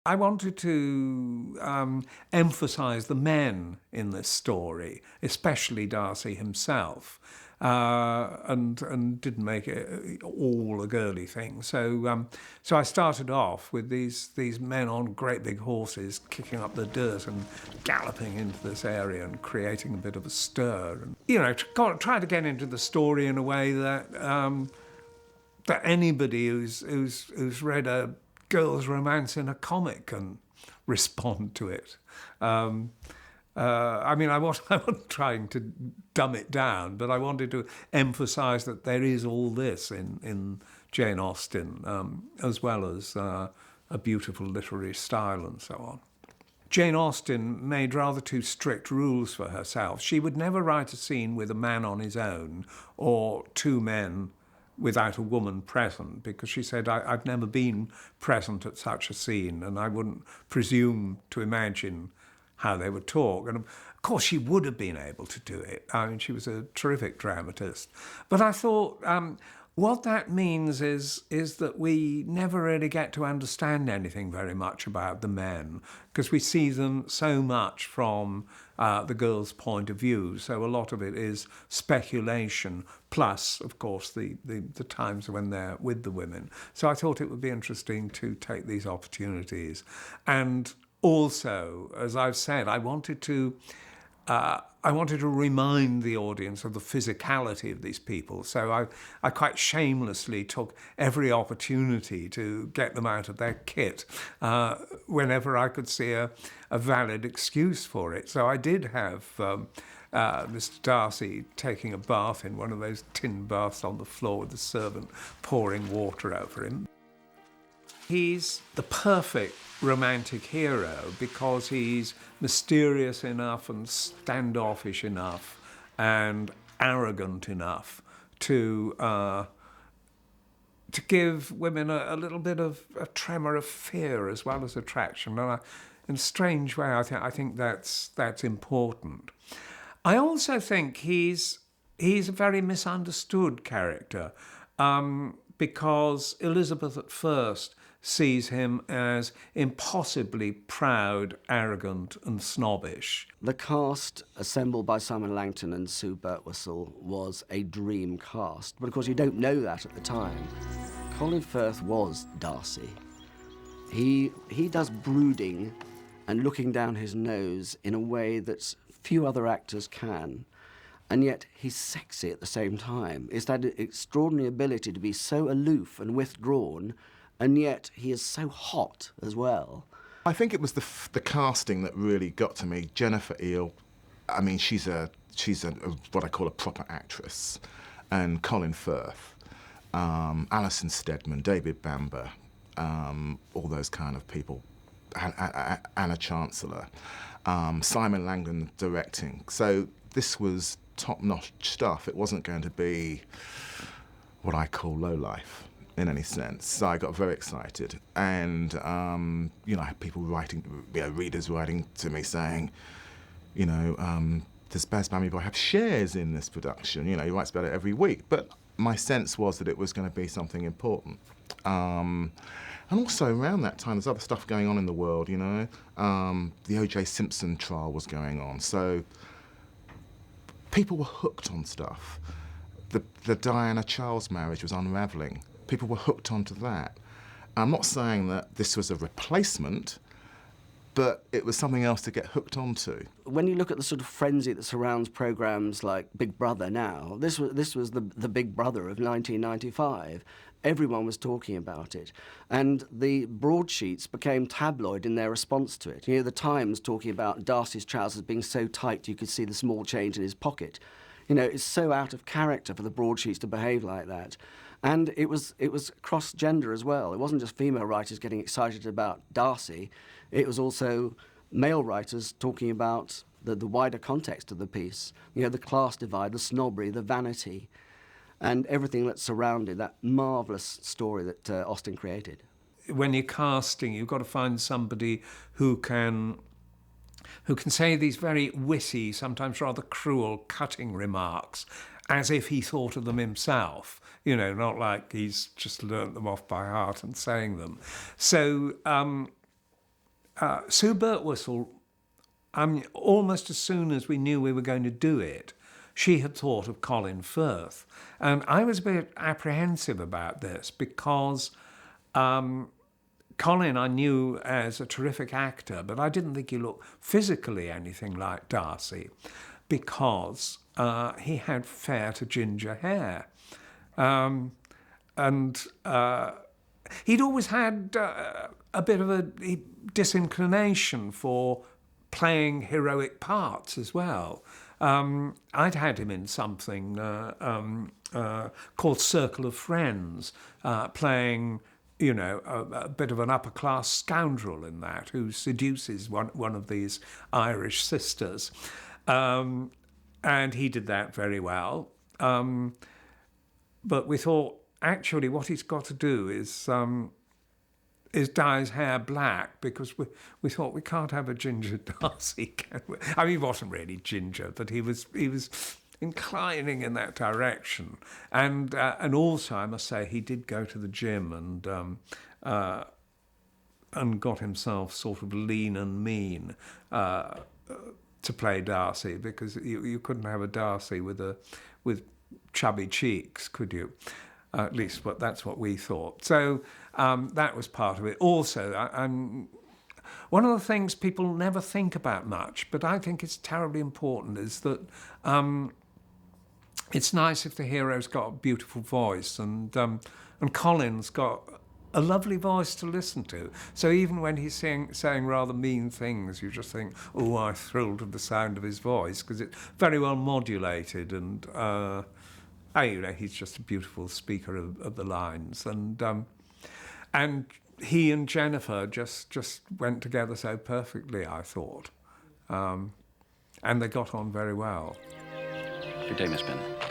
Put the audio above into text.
I wanted to emphasise the men in this story, especially Darcy himself, and didn't make it all a girly thing. So I started off with these men on great big horses kicking up the dirt and galloping into this area and creating a bit of a stir. And, you know, try to get into the story in a way that that anybody who's read a girls' romance in a comic can respond to it. I mean, I wasn't trying to dumb it down, but I wanted to emphasise that there is all this in Jane Austen, as well as a beautiful literary style and so on. Jane Austen made rather too strict rules for herself. She would never write a scene with a man on his own or two men without a woman present, because she said, I've never been present at such a scene and I wouldn't presume to imagine how they would talk. And of course she would have been able to do it. I mean, she was a terrific dramatist. But I thought what that means is that we never really get to understand anything very much about the men, because we see them so much from the girl's point of view. So a lot of it is speculation, plus, of course, the times when they're with the women. So I thought it would be interesting to take these opportunities. And also, as I've said, I wanted to remind the audience of the physicality of these people. So I quite shamelessly took every opportunity to get them out of their kit whenever I could see a valid excuse for it. So I did have Mr. Darcy taking a bath in one of those tin baths on the floor with the servant pouring water over him. He's the perfect romantic hero because he's mysterious enough and standoffish enough and arrogant enough to give women a little bit of a tremor of fear as well as attraction. And in a strange way, I think that's important. I also think he's a very misunderstood character because Elizabeth at first sees him as impossibly proud, arrogant and snobbish. The cast assembled by Simon Langton and Sue Birtwistle was a dream cast, but of course you don't know that at the time. Colin Firth was Darcy. He does brooding and looking down his nose in a way that few other actors can. And yet he's sexy at the same time. It's that extraordinary ability to be so aloof and withdrawn, and yet he is so hot as well. I think it was the casting that really got to me. Jennifer Eel, I mean, she's a what I call a proper actress, and Colin Firth, Alison Steadman, David Bamber, all those kind of people, Anna Chancellor, Simon Langdon directing. So this was top-notch stuff. It wasn't going to be what I call lowlife in any sense. So I got very excited. And, I had people readers writing to me saying, does Baz Bamigboye have shares in this production? He writes about it every week. But my sense was that it was going to be something important. And also around that time, there's other stuff going on in the world, the O.J. Simpson trial was going on. So people were hooked on stuff. The Diana Charles marriage was unravelling. People were hooked onto that. I'm not saying that this was a replacement, but it was something else to get hooked onto. When you look at the sort of frenzy that surrounds programmes like Big Brother now, this was the Big Brother of 1995. Everyone was talking about it. And the broadsheets became tabloid in their response to it. The Times talking about Darcy's trousers being so tight you could see the small change in his pocket. It's so out of character for the broadsheets to behave like that. And it was cross-gender as well. It wasn't just female writers getting excited about Darcy. It was also male writers talking about the wider context of the piece. The class divide, the snobbery, the vanity, and everything that surrounded that marvellous story that Austen created. When you're casting, you've got to find somebody who can say these very witty, sometimes rather cruel, cutting remarks as if he thought of them himself, not like he's just learnt them off by heart and saying them. So Sue Birtwistle, almost as soon as we knew we were going to do it, she had thought of Colin Firth. And I was a bit apprehensive about this because Colin I knew as a terrific actor, but I didn't think he looked physically anything like Darcy because he had fair to ginger hair. He'd always had a bit of a disinclination for playing heroic parts as well. I'd had him in something called Circle of Friends, playing, you know, a bit of an upper-class scoundrel in that, who seduces one of these Irish sisters. And he did that very well. But we thought, actually, what he's got to do is dye his hair black, because we thought we can't have a ginger Darcy, can we? I mean, he wasn't really ginger, but he was inclining in that direction. And also, I must say, he did go to the gym and got himself sort of lean and mean to play Darcy, because you couldn't have a Darcy with chubby cheeks, could you? At least that's what we thought. So that was part of it. Also, one of the things people never think about much, but I think it's terribly important, is that it's nice if the hero's got a beautiful voice, and Colin's got a lovely voice to listen to. So even when he's saying rather mean things, you just think, oh, I thrilled to the sound of his voice, because it's very well modulated, and you know, he's just a beautiful speaker of the lines. And he and Jennifer just went together so perfectly, I thought. And they got on very well. Good day, Miss Bennet.